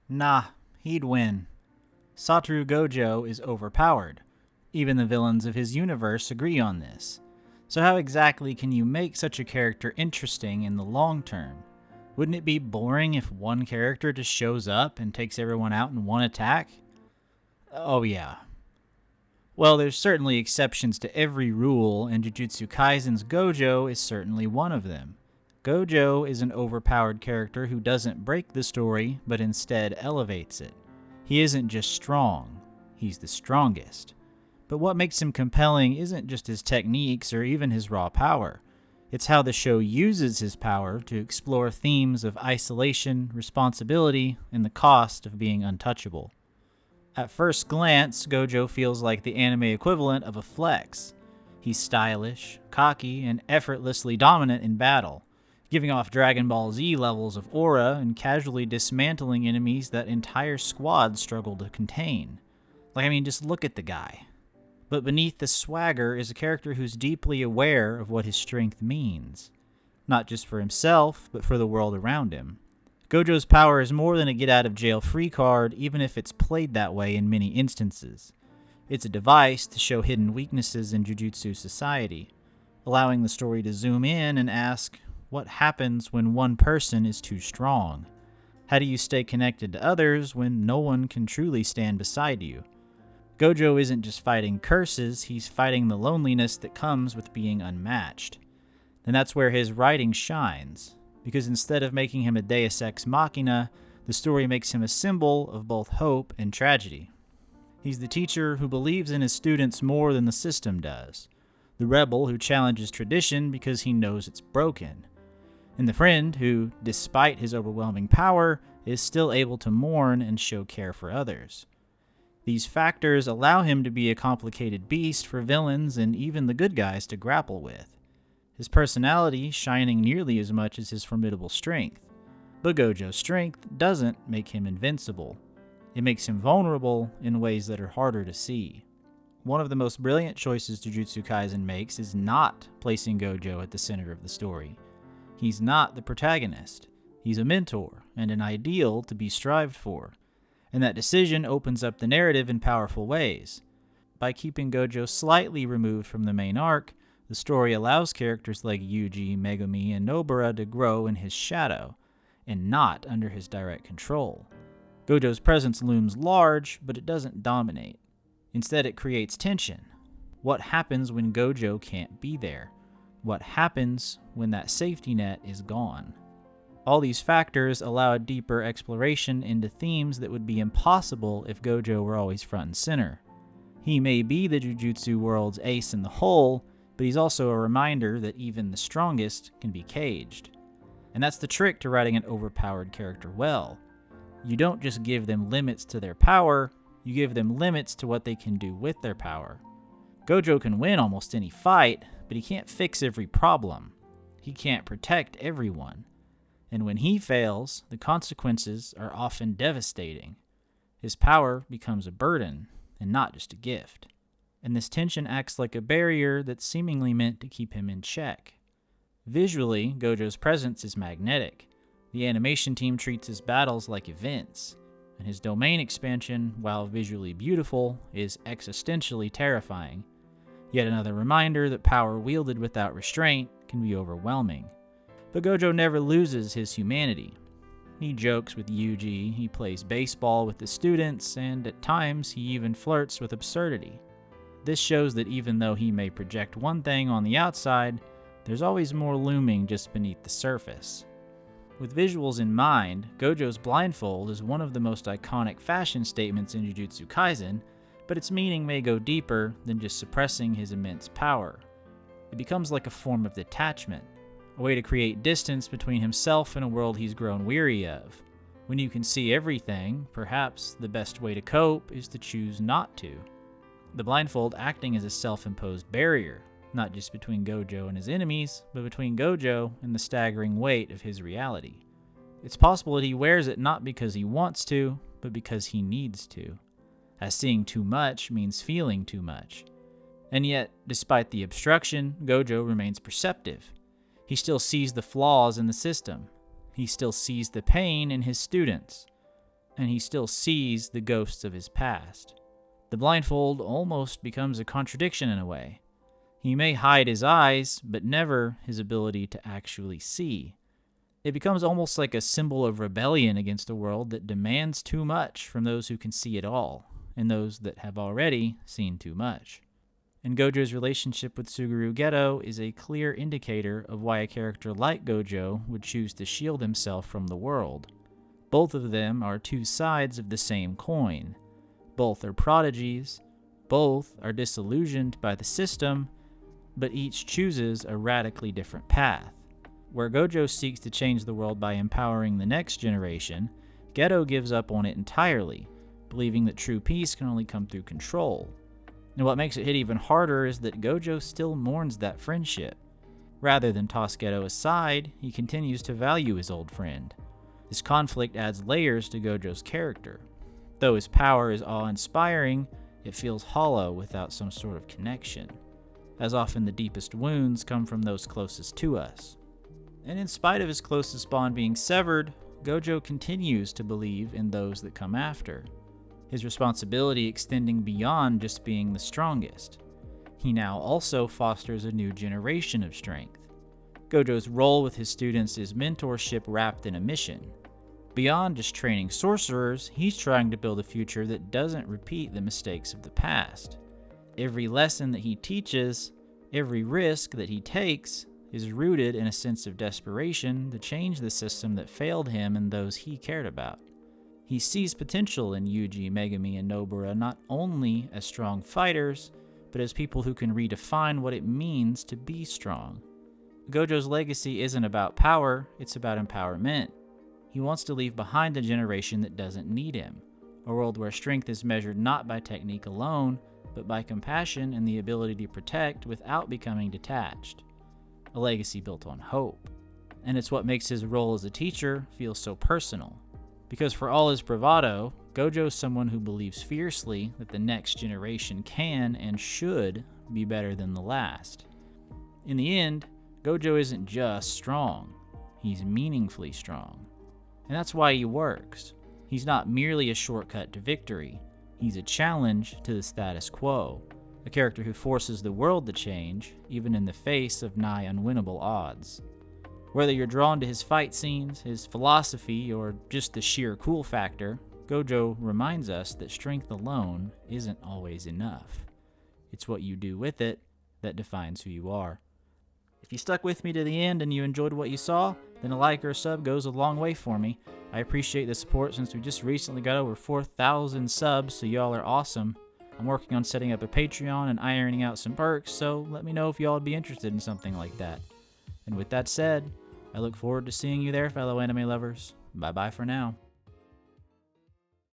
Nah, he'd win. Satoru Gojo is overpowered. Even the villains of his universe agree on this. So how exactly can you make such a character interesting in the long term? Wouldn't it be boring if one character just shows up and takes everyone out in one attack? Oh yeah. Well, there's certainly exceptions to every rule, and Jujutsu Kaisen's Gojo is certainly one of them. Gojo is an overpowered character who doesn't break the story, but instead elevates it. He isn't just strong, he's the strongest. But what makes him compelling isn't just his techniques or even his raw power. It's how the show uses his power to explore themes of isolation, responsibility, and the cost of being untouchable. At first glance, Gojo feels like the anime equivalent of a flex. He's stylish, cocky, and effortlessly dominant in battle, giving off Dragon Ball Z levels of aura and casually dismantling enemies that entire squads struggle to contain. Just look at the guy. But beneath the swagger is a character who's deeply aware of what his strength means. Not just for himself, but for the world around him. Gojo's power is more than a get-out-of-jail-free card, even if it's played that way in many instances. It's a device to show hidden weaknesses in Jujutsu society, allowing the story to zoom in and ask, what happens when one person is too strong? How do you stay connected to others when no one can truly stand beside you? Gojo isn't just fighting curses, he's fighting the loneliness that comes with being unmatched. And that's where his writing shines, because instead of making him a deus ex machina, the story makes him a symbol of both hope and tragedy. He's the teacher who believes in his students more than the system does, the rebel who challenges tradition because he knows it's broken, and the friend who, despite his overwhelming power, is still able to mourn and show care for others. These factors allow him to be a complicated beast for villains and even the good guys to grapple with, his personality shining nearly as much as his formidable strength. But Gojo's strength doesn't make him invincible. It makes him vulnerable in ways that are harder to see. One of the most brilliant choices Jujutsu Kaisen makes is not placing Gojo at the center of the story. He's not the protagonist. He's a mentor and an ideal to be strived for. And that decision opens up the narrative in powerful ways. By keeping Gojo slightly removed from the main arc, the story allows characters like Yuji, Megumi, and Nobara to grow in his shadow, and not under his direct control. Gojo's presence looms large, but it doesn't dominate. Instead, it creates tension. What happens when Gojo can't be there? What happens when that safety net is gone? All these factors allow a deeper exploration into themes that would be impossible if Gojo were always front and center. He may be the Jujutsu world's ace in the hole, but he's also a reminder that even the strongest can be caged. And that's the trick to writing an overpowered character well. You don't just give them limits to their power, you give them limits to what they can do with their power. Gojo can win almost any fight, but he can't fix every problem. He can't protect everyone. And when he fails, the consequences are often devastating. His power becomes a burden, and not just a gift. And this tension acts like a barrier that's seemingly meant to keep him in check. Visually, Gojo's presence is magnetic. The animation team treats his battles like events, and his domain expansion, while visually beautiful, is existentially terrifying. Yet another reminder that power wielded without restraint can be overwhelming. But Gojo never loses his humanity. He jokes with Yuji, he plays baseball with the students, and at times he even flirts with absurdity. This shows that even though he may project one thing on the outside, there's always more looming just beneath the surface. With visuals in mind, Gojo's blindfold is one of the most iconic fashion statements in Jujutsu Kaisen, but its meaning may go deeper than just suppressing his immense power. It becomes like a form of detachment, a way to create distance between himself and a world he's grown weary of. When you can see everything, perhaps the best way to cope is to choose not to. The blindfold acting as a self-imposed barrier, not just between Gojo and his enemies, but between Gojo and the staggering weight of his reality. It's possible that he wears it not because he wants to, but because he needs to, as seeing too much means feeling too much. And yet, despite the obstruction, Gojo remains perceptive. He still sees the flaws in the system. He still sees the pain in his students. and he still sees the ghosts of his past. The blindfold almost becomes a contradiction in a way. He may hide his eyes, but never his ability to actually see. It becomes almost like a symbol of rebellion against a world that demands too much from those who can see it all, and those that have already seen too much. And Gojo's relationship with Suguru Geto is a clear indicator of why a character like Gojo would choose to shield himself from the world. Both of them are two sides of the same coin. Both are prodigies, both are disillusioned by the system, but each chooses a radically different path. Where Gojo seeks to change the world by empowering the next generation, Geto gives up on it entirely, believing that true peace can only come through control. And what makes it hit even harder is that Gojo still mourns that friendship. Rather than toss Geto aside, he continues to value his old friend. This conflict adds layers to Gojo's character. Though his power is awe-inspiring, it feels hollow without some sort of connection. As often, the deepest wounds come from those closest to us. And in spite of his closest bond being severed, Gojo continues to believe in those that come after, his responsibility extending beyond just being the strongest. He now also fosters a new generation of strength. Gojo's role with his students is mentorship wrapped in a mission. Beyond just training sorcerers, he's trying to build a future that doesn't repeat the mistakes of the past. Every lesson that he teaches, every risk that he takes, is rooted in a sense of desperation to change the system that failed him and those he cared about. He sees potential in Yuji, Megumi, and Nobara not only as strong fighters, but as people who can redefine what it means to be strong. Gojo's legacy isn't about power, it's about empowerment. He wants to leave behind a generation that doesn't need him, a world where strength is measured not by technique alone, but by compassion and the ability to protect without becoming detached. A legacy built on hope. And it's what makes his role as a teacher feel so personal. Because for all his bravado, Gojo is someone who believes fiercely that the next generation can and should be better than the last. In the end, Gojo isn't just strong, he's meaningfully strong. And that's why he works. He's not merely a shortcut to victory, he's a challenge to the status quo. A character who forces the world to change, even in the face of nigh unwinnable odds. Whether you're drawn to his fight scenes, his philosophy, or just the sheer cool factor, Gojo reminds us that strength alone isn't always enough. It's what you do with it that defines who you are. If you stuck with me to the end and you enjoyed what you saw, then a like or a sub goes a long way for me. I appreciate the support since we just recently got over 4,000 subs, so y'all are awesome. I'm working on setting up a Patreon and ironing out some perks, so let me know if y'all would be interested in something like that. And with that said, I look forward to seeing you there, fellow anime lovers. Bye-bye for now.